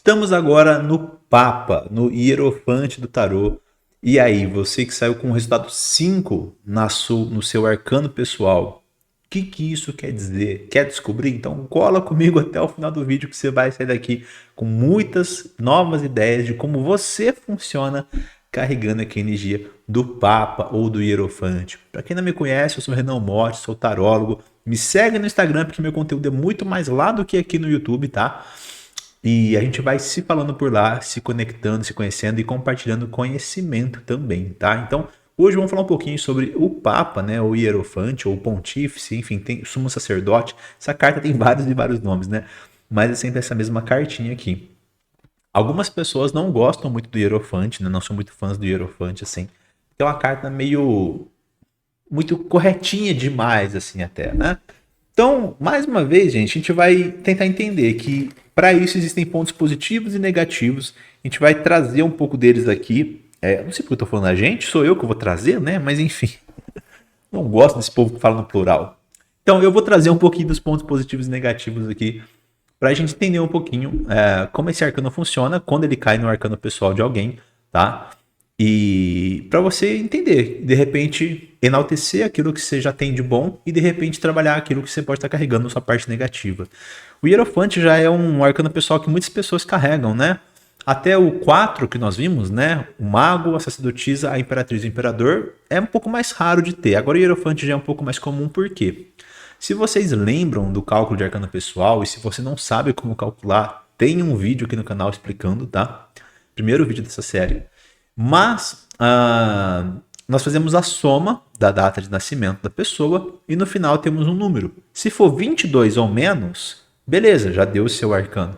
Estamos agora no Papa, no Hierofante do Tarô. E aí, você que saiu com o resultado 5 no seu arcano pessoal, o que isso quer dizer? Quer descobrir? Então cola comigo até o final do vídeo que você vai sair daqui com muitas novas ideias de como você funciona carregando aqui a energia do Papa ou do Hierofante. Para quem não me conhece, eu sou o Renan Motti, sou tarólogo. Me segue no Instagram porque meu conteúdo é muito mais lá do que aqui no YouTube, tá? E a gente vai se falando por lá, se conectando, se conhecendo e compartilhando conhecimento também, tá? Então, hoje vamos falar um pouquinho sobre o Papa, né? O Hierofante, ou o Pontífice, enfim, tem o Sumo Sacerdote. Essa carta tem vários e vários nomes, né? Mas é sempre essa mesma cartinha aqui. Algumas pessoas não gostam muito do Hierofante, né? Não são muito fãs do Hierofante, assim. É uma carta meio... muito corretinha demais, assim, até, né? Então, mais uma vez, gente, a gente vai tentar entender que para isso existem pontos positivos e negativos. A gente vai trazer um pouco deles aqui. Não sei porque eu estou falando a gente, sou eu que vou trazer, né? Mas enfim, não gosto desse povo que fala no plural. Então, eu vou trazer um pouquinho dos pontos positivos e negativos aqui para a gente entender um pouquinho como esse arcano funciona quando ele cai no arcano pessoal de alguém, tá? E para você entender, de repente, enaltecer aquilo que você já tem de bom e de repente trabalhar aquilo que você pode estar carregando na sua parte negativa. O Hierofante já é um arcano pessoal que muitas pessoas carregam, né? Até o 4 que nós vimos, né? O Mago, a Sacerdotisa, a Imperatriz e o Imperador é um pouco mais raro de ter. Agora o Hierofante já é um pouco mais comum, por quê? Se vocês lembram do cálculo de arcano pessoal e se você não sabe como calcular, tem um vídeo aqui no canal explicando, tá? Primeiro vídeo dessa série. Mas nós fazemos a soma da data de nascimento da pessoa e no final temos um número. Se for 22 ou menos, beleza, já deu o seu arcano.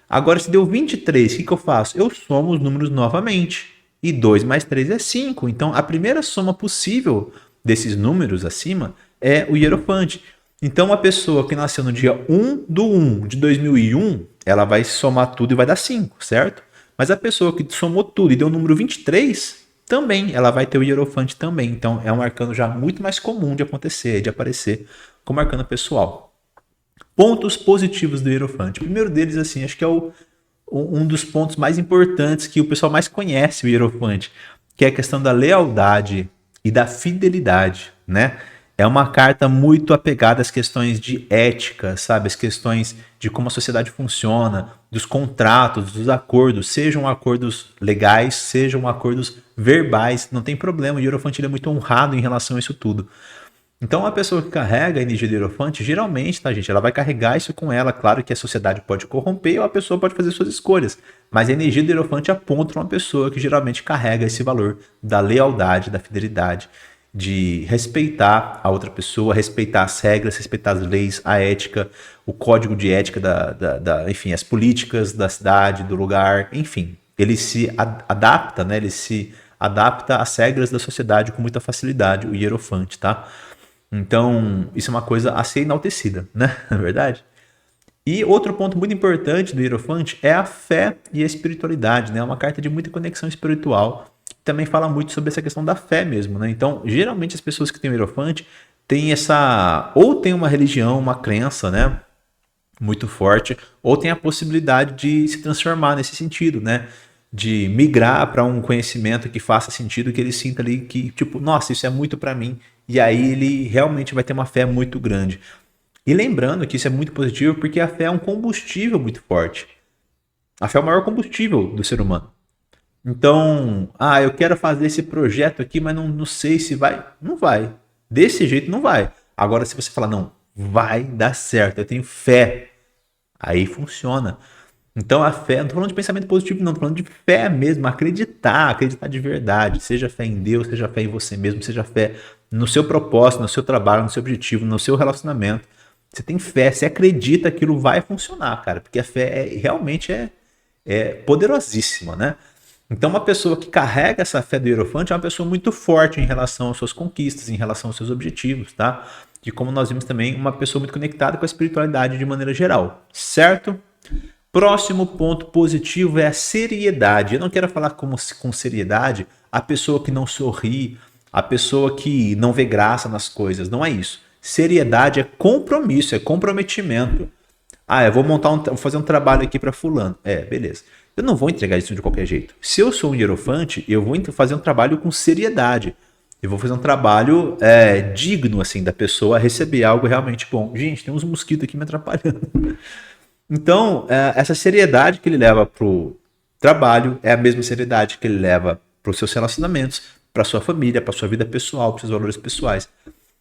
Agora, se deu 23, o que eu faço? Eu somo os números novamente. E 2 mais 3 é 5. Então, a primeira soma possível desses números acima é o Hierofante. Então, a pessoa que nasceu no dia 1/1 de 2001, ela vai somar tudo e vai dar 5, certo? Mas a pessoa que somou tudo e deu o número 23, também ela vai ter o Hierofante também. Então, é um arcano já muito mais comum de acontecer, de aparecer como arcano pessoal. Pontos positivos do Hierofante. O primeiro deles, assim, acho que é um dos pontos mais importantes que o pessoal mais conhece o Hierofante, que é a questão da lealdade e da fidelidade, né? É uma carta muito apegada às questões de ética, sabe? As questões de como a sociedade funciona, dos contratos, dos acordos, sejam acordos legais, sejam acordos verbais, não tem problema. O Hierofante é muito honrado em relação a isso tudo. Então, a pessoa que carrega a energia do Hierofante, geralmente, tá, gente? Ela vai carregar isso com ela. Claro que a sociedade pode corromper ou a pessoa pode fazer suas escolhas. Mas a energia do Hierofante aponta para uma pessoa que geralmente carrega esse valor da lealdade, da fidelidade, de respeitar a outra pessoa, respeitar as regras, respeitar as leis, a ética, o código de ética, enfim, as políticas da cidade, do lugar, enfim. Ele se adapta, né? Ele se adapta às regras da sociedade com muita facilidade, o Hierofante, tá? Então, isso é uma coisa a ser enaltecida, né? Na verdade. E outro ponto muito importante do Hierofante é a fé e a espiritualidade, né? É uma carta de muita conexão espiritual. Também fala muito sobre essa questão da fé mesmo, né? Então, geralmente as pessoas que têm o Hierofante têm ou tem uma religião, uma crença, né? Muito forte, ou tem a possibilidade de se transformar nesse sentido, né? De migrar para um conhecimento que faça sentido, que ele sinta ali que, tipo, nossa, isso é muito para mim. E aí ele realmente vai ter uma fé muito grande. E lembrando que isso é muito positivo porque a fé é um combustível muito forte. A fé é o maior combustível do ser humano. Então, eu quero fazer esse projeto aqui, mas não sei se vai. Não vai. Desse jeito não vai. Agora, se você falar, não, vai dar certo, eu tenho fé, aí funciona. Então a fé, não tô falando de pensamento positivo, não, tô falando de fé mesmo, acreditar de verdade. Seja fé em Deus, seja fé em você mesmo, seja fé no seu propósito, no seu trabalho, no seu objetivo, no seu relacionamento. Você tem fé, você acredita que aquilo vai funcionar, cara, porque a fé realmente é poderosíssima, né? Então uma pessoa que carrega essa fé do Hierofante é uma pessoa muito forte em relação às suas conquistas, em relação aos seus objetivos, tá? E como nós vimos também, uma pessoa muito conectada com a espiritualidade de maneira geral, certo? Próximo ponto positivo é a seriedade. Eu não quero falar com seriedade a pessoa que não sorri, a pessoa que não vê graça nas coisas. Não é isso. Seriedade é compromisso, é comprometimento. Ah, vou fazer um trabalho aqui para fulano. Beleza. Eu não vou entregar isso de qualquer jeito. Se eu sou um hierofante, eu vou fazer um trabalho com seriedade. Eu vou fazer um trabalho digno, assim, da pessoa receber algo realmente bom. Gente, tem uns mosquitos aqui me atrapalhando. Então, essa seriedade que ele leva pro trabalho é a mesma seriedade que ele leva para os seus relacionamentos, para sua família, para sua vida pessoal, para seus valores pessoais.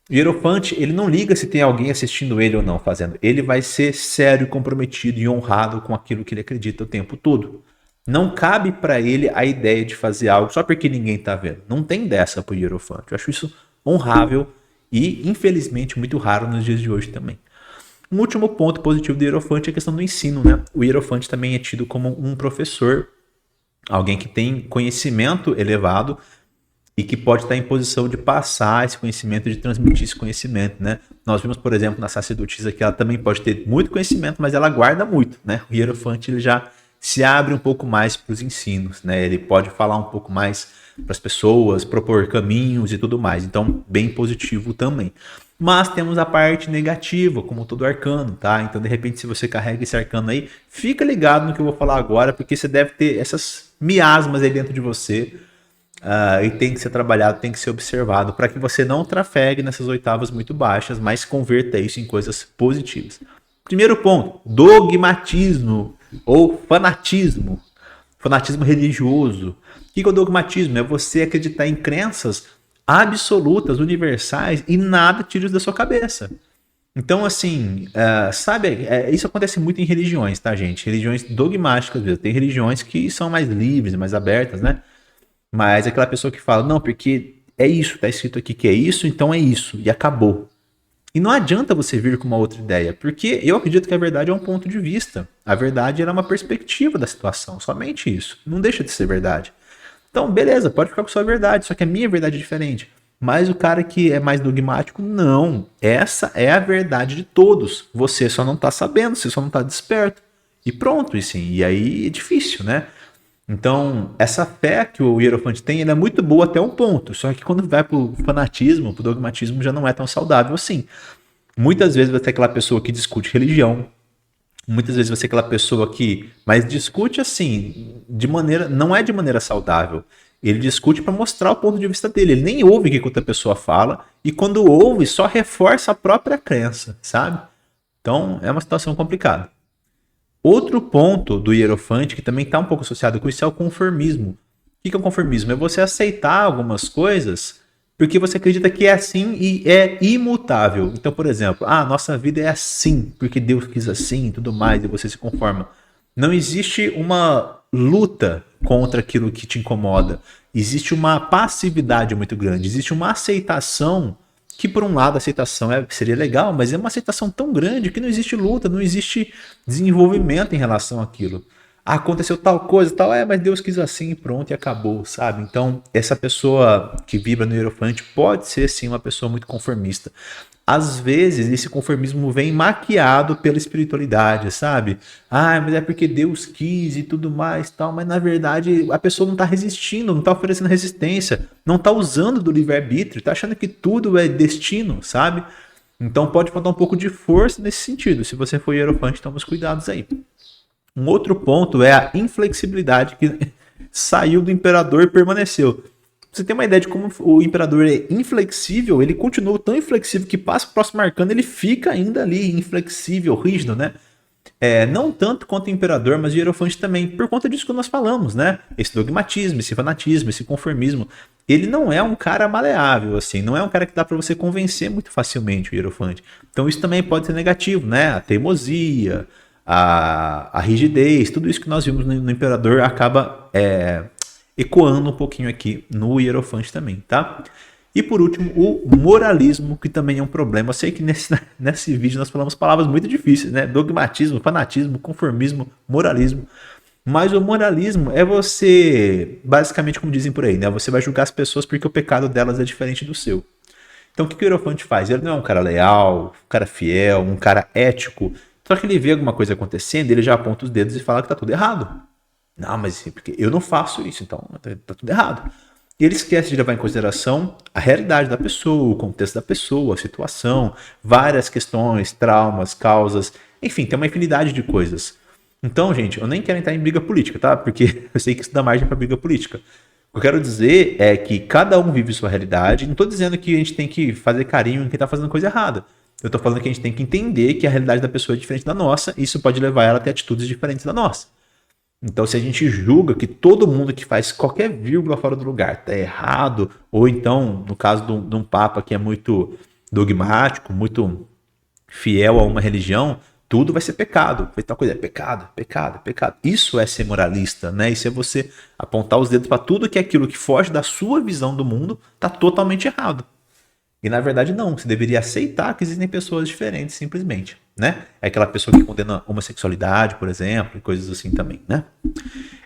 O hierofante, ele não liga se tem alguém assistindo ele ou não fazendo. Ele vai ser sério, comprometido e honrado com aquilo que ele acredita o tempo todo. Não cabe para ele a ideia de fazer algo só porque ninguém está vendo. Não tem dessa para o hierofante. Eu acho isso honrável e, infelizmente, muito raro nos dias de hoje também. Um último ponto positivo do hierofante é a questão do ensino, né? O hierofante também é tido como um professor, alguém que tem conhecimento elevado e que pode estar em posição de passar esse conhecimento, de transmitir esse conhecimento, né? Nós vimos, por exemplo, na sacerdotisa que ela também pode ter muito conhecimento, mas ela guarda muito, né? O hierofante, ele já se abre um pouco mais para os ensinos, né? Ele pode falar um pouco mais para as pessoas, propor caminhos e tudo mais. Então, bem positivo também. Mas temos a parte negativa, como todo arcano, tá? Então, de repente, se você carrega esse arcano aí, fica ligado no que eu vou falar agora, porque você deve ter essas miasmas aí dentro de você. E tem que ser trabalhado, tem que ser observado para que você não trafegue nessas oitavas muito baixas, mas converta isso em coisas positivas. Primeiro ponto, dogmatismo ou fanatismo. Fanatismo religioso. O que é o dogmatismo? É você acreditar em crenças absolutas, universais e nada tira isso da sua cabeça. Então, assim, sabe, isso acontece muito em religiões, tá, gente? Religiões dogmáticas, mesmo. Tem religiões que são mais livres, mais abertas, né? Mas aquela pessoa que fala, não, porque é isso, tá escrito aqui que é isso, então é isso, e acabou. E não adianta você vir com uma outra ideia, porque eu acredito que a verdade é um ponto de vista. A verdade é uma perspectiva da situação, somente isso. Não deixa de ser verdade. Então, beleza, pode ficar com sua verdade, só que a minha verdade é diferente. Mas o cara que é mais dogmático, não. Essa é a verdade de todos. Você só não tá sabendo, você só não tá desperto. E pronto, e aí é difícil, né? Então, essa fé que o hierofante tem, ela é muito boa até um ponto. Só que quando vai pro fanatismo, pro dogmatismo, já não é tão saudável assim. Muitas vezes vai ter aquela pessoa que discute religião. Muitas vezes vai ser aquela pessoa que... Mas discute assim, de maneira... Não é de maneira saudável. Ele discute para mostrar o ponto de vista dele. Ele nem ouve o que outra pessoa fala. E quando ouve, só reforça a própria crença, sabe? Então, é uma situação complicada. Outro ponto do hierofante, que também está um pouco associado com isso, é o conformismo. O que é o conformismo? É você aceitar algumas coisas porque você acredita que é assim e é imutável. Então, por exemplo, nossa vida é assim, porque Deus quis assim e tudo mais, e você se conforma. Não existe uma luta contra aquilo que te incomoda. Existe uma passividade muito grande, existe uma aceitação que por um lado a aceitação seria legal, mas é uma aceitação tão grande que não existe luta, não existe desenvolvimento em relação àquilo. Aconteceu tal coisa, tal, mas Deus quis assim, pronto, e acabou, sabe? Então, essa pessoa que vibra no hierofante pode ser, sim, uma pessoa muito conformista. Às vezes, esse conformismo vem maquiado pela espiritualidade, sabe? Mas é porque Deus quis e tudo mais, tal. Mas, na verdade, a pessoa não está resistindo, não está oferecendo resistência, não está usando do livre-arbítrio, está achando que tudo é destino, sabe? Então, pode faltar um pouco de força nesse sentido. Se você for hierofante, toma os cuidados aí. Um outro ponto é a inflexibilidade que saiu do imperador e permaneceu. Você tem uma ideia de como o imperador é inflexível, ele continua tão inflexível que passa o próximo arcano, ele fica ainda ali inflexível, rígido, né? Não tanto quanto o imperador, mas o hierofante também, por conta disso que nós falamos, né? Esse dogmatismo, esse fanatismo, esse conformismo. Ele não é um cara maleável, assim, não é um cara que dá para você convencer muito facilmente o hierofante. Então isso também pode ser negativo, né? A teimosia, a rigidez, tudo isso que nós vimos no imperador acaba ecoando um pouquinho aqui no hierofante também, tá? E por último, o moralismo, que também é um problema. Eu sei que nesse vídeo nós falamos palavras muito difíceis, né? Dogmatismo, fanatismo, conformismo, moralismo. Mas o moralismo é você, basicamente como dizem por aí, né? Você vai julgar as pessoas porque o pecado delas é diferente do seu. Então o que o hierofante faz? Ele não é um cara leal, um cara fiel, um cara ético. Só que ele vê alguma coisa acontecendo, ele já aponta os dedos e fala que tá tudo errado. Não, mas porque eu não faço isso, então tá tudo errado. E ele esquece de levar em consideração a realidade da pessoa, o contexto da pessoa, a situação, várias questões, traumas, causas, Enfim, tem uma infinidade de coisas. Então, gente, eu nem quero entrar em briga política, tá? Porque eu sei que isso dá margem para briga política. O que eu quero dizer é que cada um vive sua realidade. Não estou dizendo que a gente tem que fazer carinho em quem está fazendo coisa errada. Eu estou falando que a gente tem que entender que a realidade da pessoa é diferente da nossa, e isso pode levar ela a ter atitudes diferentes da nossa. Então, se a gente julga que todo mundo que faz qualquer vírgula fora do lugar está errado, ou então, no caso de um papa que é muito dogmático, muito fiel a uma religião, tudo vai ser pecado. Tal coisa é pecado, pecado, pecado. Isso é ser moralista, né? Isso é você apontar os dedos para tudo que é aquilo que foge da sua visão do mundo está totalmente errado. E na verdade não, você deveria aceitar que existem pessoas diferentes simplesmente, né? É aquela pessoa que condena a homossexualidade, por exemplo, e coisas assim também, né?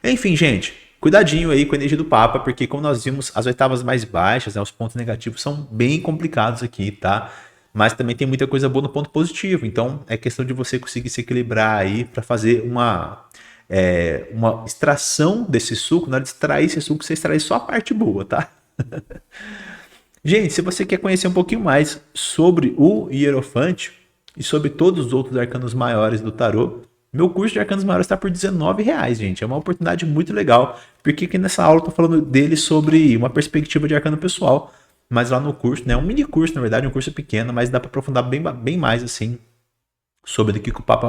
Enfim, gente, cuidadinho aí com a energia do Papa, porque como nós vimos, as oitavas mais baixas, né, os pontos negativos são bem complicados aqui, tá? Mas também tem muita coisa boa no ponto positivo, então é questão de você conseguir se equilibrar aí para fazer uma extração desse suco. Na hora de extrair esse suco, você extrai só a parte boa, tá? Gente, se você quer conhecer um pouquinho mais sobre o Hierofante e sobre todos os outros arcanos maiores do tarô, meu curso de arcanos maiores está por R$19, gente. É uma oportunidade muito legal, porque aqui nessa aula eu estou falando dele sobre uma perspectiva de arcano pessoal, mas lá no curso, né, um mini curso, na verdade, um curso pequeno, mas dá para aprofundar bem mais assim sobre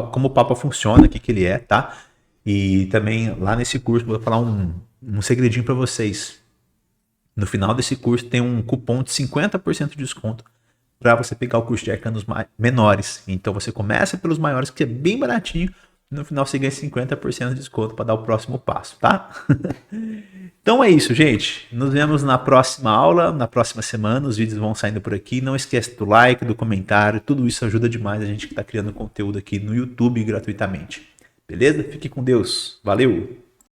como o Papa funciona, o que ele é, tá? E também lá nesse curso vou falar um segredinho para vocês. No final desse curso tem um cupom de 50% de desconto para você pegar o curso de arcanos menores. Então você começa pelos maiores, que é bem baratinho. E no final você ganha 50% de desconto para dar o próximo passo, tá? Então é isso, gente. Nos vemos na próxima aula, na próxima semana. Os vídeos vão saindo por aqui. Não esquece do like, do comentário. Tudo isso ajuda demais a gente que está criando conteúdo aqui no YouTube gratuitamente. Beleza? Fique com Deus. Valeu!